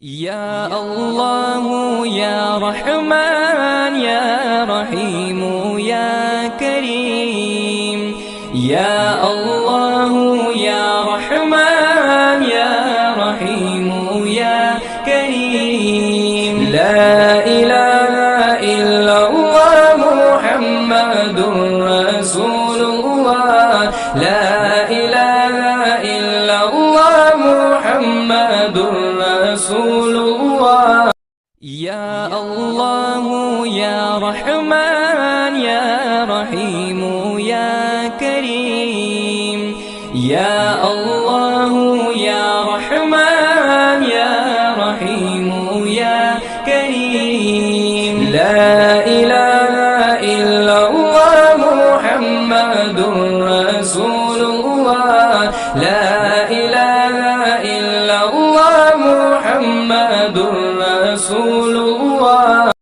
يا الله يا رحمن يا رحيم يا كريم يا الله يا رحمن يا رحيم يا كريم لا إله إلا الله محمد رسول الله لا إله إلا الله محمد رسول الله يا الله يا رحمن يا رحيم يا كريم يا الله يا رحمن يا رحيم يا كريم لا إله إلا الله محمد رسول الله لا إله إلا الله محمد رسول الله